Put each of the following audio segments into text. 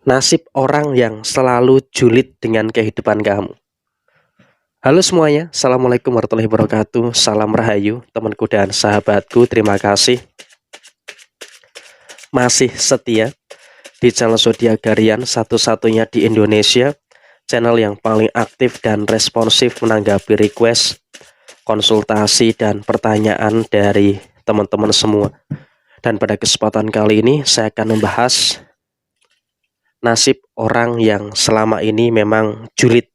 Nasib orang yang selalu julid dengan kehidupan kamu. Halo semuanya, Assalamualaikum warahmatullahi wabarakatuh. Salam rahayu temanku dan sahabatku. Terima kasih masih setia di channel Zodiac-Harian, satu-satunya di Indonesia, channel yang paling aktif dan responsif menanggapi request, konsultasi, dan pertanyaan dari teman-teman semua. Dan pada kesempatan kali ini saya akan membahas nasib orang yang selama ini memang julid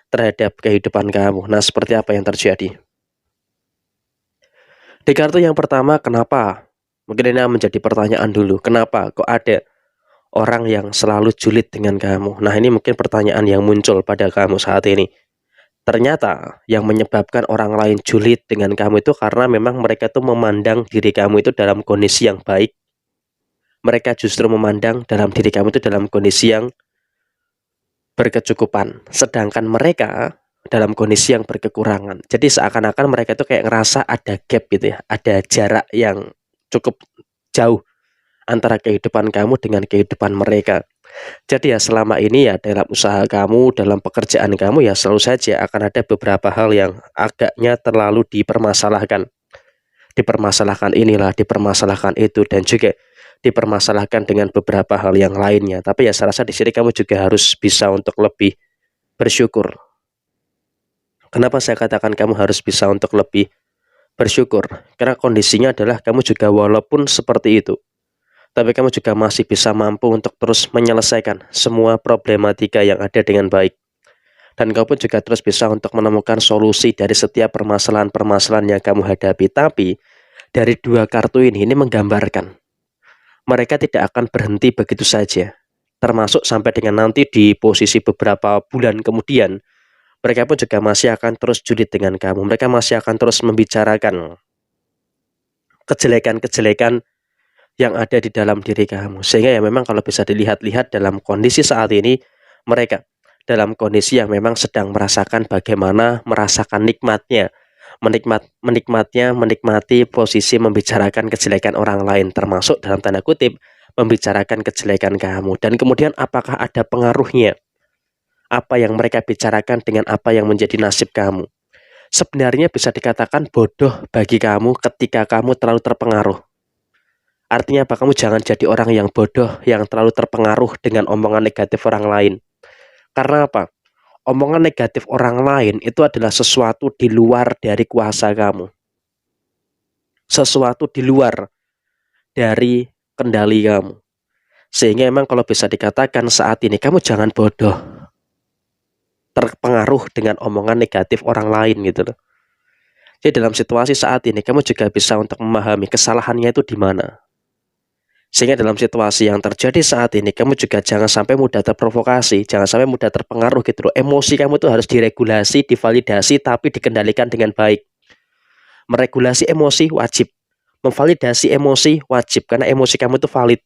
terhadap kehidupan kamu. Nah, seperti apa yang terjadi? Di kartu yang pertama, kenapa? Mungkin ini menjadi pertanyaan dulu. Kenapa kok ada orang yang selalu julid dengan kamu? Nah, ini mungkin pertanyaan yang muncul pada kamu saat ini. Ternyata yang menyebabkan orang lain julid dengan kamu itu karena memang mereka tuh memandang diri kamu itu dalam kondisi yang baik. Mereka justru memandang dalam diri kamu itu dalam kondisi yang berkecukupan, sedangkan mereka dalam kondisi yang berkekurangan. Jadi seakan-akan mereka itu kayak ngerasa ada gap gitu ya, ada jarak yang cukup jauh antara kehidupan kamu dengan kehidupan mereka. Jadi ya selama ini ya dalam usaha kamu, dalam pekerjaan kamu ya selalu saja akan ada beberapa hal yang agaknya terlalu dipermasalahkan. Dipermasalahkan inilah, dipermasalahkan itu, dan juga dipermasalahkan dengan beberapa hal yang lainnya. Tapi ya saya rasa di sini kamu juga harus bisa untuk lebih bersyukur. Kenapa saya katakan kamu harus bisa untuk lebih bersyukur? Karena kondisinya adalah kamu juga walaupun seperti itu, tapi kamu juga masih bisa mampu untuk terus menyelesaikan semua problematika yang ada dengan baik. Dan kamu pun juga terus bisa untuk menemukan solusi dari setiap permasalahan-permasalahan yang kamu hadapi. Tapi dari dua kartu ini menggambarkan mereka tidak akan berhenti begitu saja. Termasuk sampai dengan nanti di posisi beberapa bulan kemudian, mereka pun juga masih akan terus julid dengan kamu. Mereka masih akan terus membicarakan kejelekan-kejelekan yang ada di dalam diri kamu. Sehingga ya memang kalau bisa dilihat-lihat dalam kondisi saat ini, mereka dalam kondisi yang memang sedang merasakan bagaimana merasakan nikmatnya, menikmati posisi membicarakan kejelekan orang lain, termasuk dalam tanda kutip membicarakan kejelekan kamu. Dan kemudian apakah ada pengaruhnya apa yang mereka bicarakan dengan apa yang menjadi nasib kamu? Sebenarnya bisa dikatakan bodoh bagi kamu ketika kamu terlalu terpengaruh. Artinya apa? Kamu jangan jadi orang yang bodoh, yang terlalu terpengaruh dengan omongan negatif orang lain. Karena apa? Omongan negatif orang lain itu adalah sesuatu di luar dari kuasa kamu. Sesuatu di luar dari kendali kamu. Sehingga emang kalau bisa dikatakan saat ini kamu jangan bodoh, terpengaruh dengan omongan negatif orang lain gitu loh. Jadi dalam situasi saat ini kamu juga bisa untuk memahami kesalahannya itu di mana. Sehingga dalam situasi yang terjadi saat ini kamu juga jangan sampai mudah terprovokasi, jangan sampai mudah terpengaruh gitu loh. Emosi kamu tuh harus diregulasi, divalidasi, tapi dikendalikan dengan baik. Meregulasi emosi wajib, memvalidasi emosi wajib, karena emosi kamu itu valid,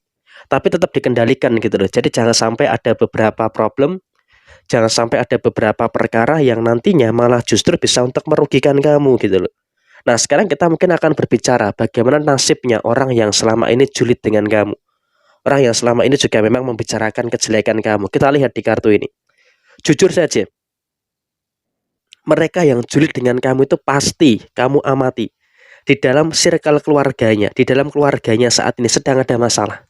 tapi tetap dikendalikan gitu loh. Jadi jangan sampai ada beberapa problem, jangan sampai ada beberapa perkara yang nantinya malah justru bisa untuk merugikan kamu gitu loh. Nah, sekarang kita mungkin akan berbicara bagaimana nasibnya orang yang selama ini julid dengan kamu. Orang yang selama ini juga memang membicarakan kejelekan kamu. Kita lihat di kartu ini. Jujur saja, mereka yang julid dengan kamu itu pasti kamu amati. Di dalam circle keluarganya, di dalam keluarganya saat ini sedang ada masalah.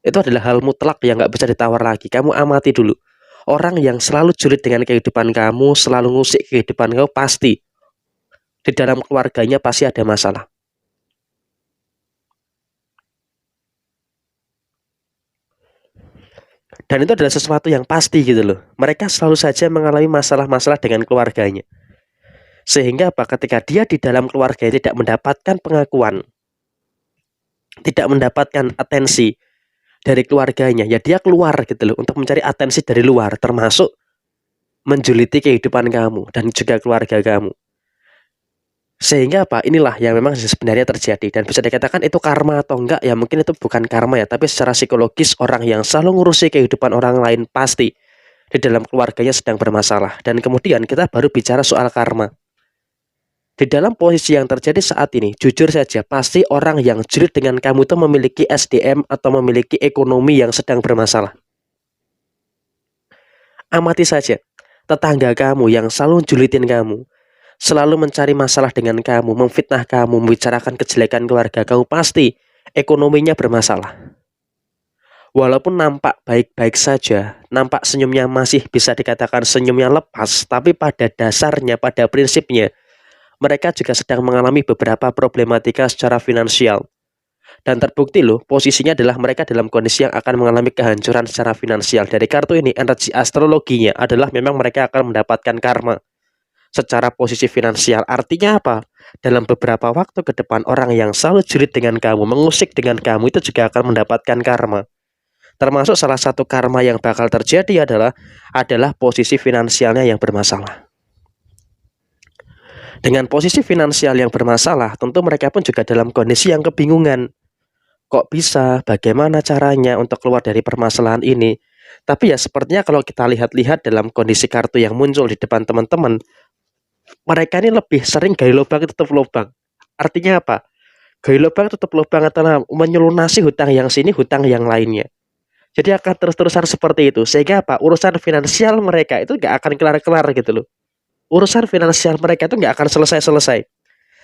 Itu adalah hal mutlak yang gak bisa ditawar lagi. Kamu amati dulu. Orang yang selalu julid dengan kehidupan kamu, selalu ngusik kehidupan kamu, pasti di dalam keluarganya pasti ada masalah. Dan itu adalah sesuatu yang pasti gitu loh. Mereka selalu saja mengalami masalah-masalah dengan keluarganya. Sehingga apa? Ketika dia di dalam keluarga tidak mendapatkan pengakuan, tidak mendapatkan atensi dari keluarganya, ya dia keluar gitu loh untuk mencari atensi dari luar, termasuk menjuliti kehidupan kamu dan juga keluarga kamu. Sehingga apa? Inilah yang memang sebenarnya terjadi. Dan bisa dikatakan itu karma atau enggak, ya mungkin itu bukan karma ya, tapi secara psikologis orang yang selalu ngurusi kehidupan orang lain pasti di dalam keluarganya sedang bermasalah. Dan kemudian kita baru bicara soal karma. Di dalam posisi yang terjadi saat ini, jujur saja pasti orang yang julid dengan kamu itu memiliki SDM atau memiliki ekonomi yang sedang bermasalah. Amati saja tetangga kamu yang selalu julitin kamu, selalu mencari masalah dengan kamu, memfitnah kamu, membicarakan kejelekan keluarga kamu, pasti ekonominya bermasalah. Walaupun nampak baik-baik saja, nampak senyumnya masih bisa dikatakan senyumnya lepas, tapi pada dasarnya, pada prinsipnya, mereka juga sedang mengalami beberapa problematika secara finansial. Dan terbukti loh, posisinya adalah mereka dalam kondisi yang akan mengalami kehancuran secara finansial. Dari kartu ini, energi astrologinya adalah memang mereka akan mendapatkan karma secara posisi finansial. Artinya apa? Dalam beberapa waktu ke depan, orang yang selalu julid dengan kamu, mengusik dengan kamu, itu juga akan mendapatkan karma. Termasuk salah satu karma yang bakal terjadi adalah posisi finansialnya yang bermasalah. Dengan posisi finansial yang bermasalah, tentu mereka pun juga dalam kondisi yang kebingungan. Kok bisa? Bagaimana caranya untuk keluar dari permasalahan ini? Tapi ya sepertinya kalau kita lihat-lihat dalam kondisi kartu yang muncul di depan teman-teman, mereka ini lebih sering gali lubang tutup lubang. Artinya apa? Gali lubang tutup lubang adalah menyelunasi hutang yang sini, hutang yang lainnya. Jadi akan terus-terusan seperti itu. Sehingga apa? Urusan finansial mereka itu nggak akan kelar-kelar gitu loh. Urusan finansial mereka itu nggak akan selesai-selesai.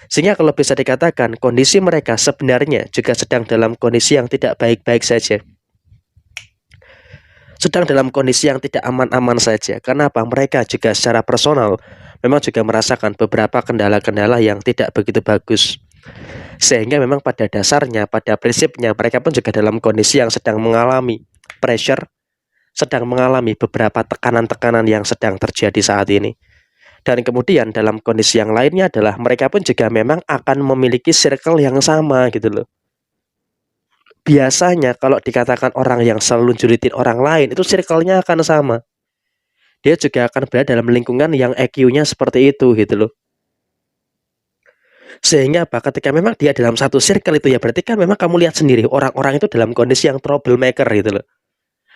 Sehingga kalau bisa dikatakan kondisi mereka sebenarnya juga sedang dalam kondisi yang tidak baik-baik saja. Sedang dalam kondisi yang tidak aman-aman saja. Kenapa? Mereka juga secara personal memang juga merasakan beberapa kendala-kendala yang tidak begitu bagus. Sehingga memang pada dasarnya, pada prinsipnya mereka pun juga dalam kondisi yang sedang mengalami pressure, sedang mengalami beberapa tekanan-tekanan yang sedang terjadi saat ini. Dan kemudian dalam kondisi yang lainnya adalah mereka pun juga memang akan memiliki circle yang sama gitu loh. Biasanya kalau dikatakan orang yang selalu julitin orang lain, itu circle-nya akan sama. Dia juga akan berada dalam lingkungan yang EQ-nya seperti itu gitu loh. Sehingga apa? Ketika memang dia dalam satu circle itu ya berarti kan memang kamu lihat sendiri orang-orang itu dalam kondisi yang troublemaker gitu loh.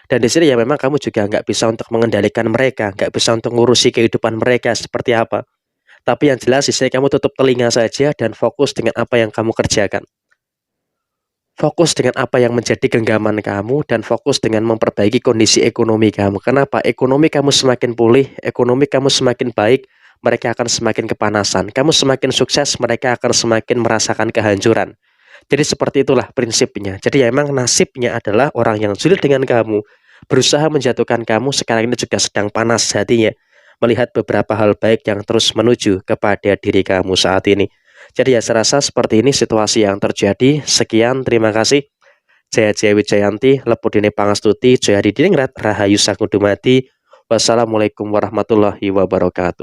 Dan di sini ya memang kamu juga nggak bisa untuk mengendalikan mereka, nggak bisa untuk ngurusi kehidupan mereka seperti apa. Tapi yang jelas di sini kamu tutup telinga saja dan fokus dengan apa yang kamu kerjakan. Fokus dengan apa yang menjadi genggaman kamu dan fokus dengan memperbaiki kondisi ekonomi kamu. Kenapa? Ekonomi kamu semakin pulih, ekonomi kamu semakin baik, mereka akan semakin kepanasan. Kamu semakin sukses, mereka akan semakin merasakan kehancuran. Jadi seperti itulah prinsipnya. Jadi ya memang nasibnya adalah orang yang sulit dengan kamu, berusaha menjatuhkan kamu, sekarang ini juga sedang panas hatinya, melihat beberapa hal baik yang terus menuju kepada diri kamu saat ini. Jadi ya serasa seperti ini situasi yang terjadi. Sekian, terima kasih. Jaya Jaya Wijayanti, Lepudine Pangastuti, Jaya Hadidiningrat, Rahayu Sakudumati. Wassalamualaikum warahmatullahi wabarakatuh.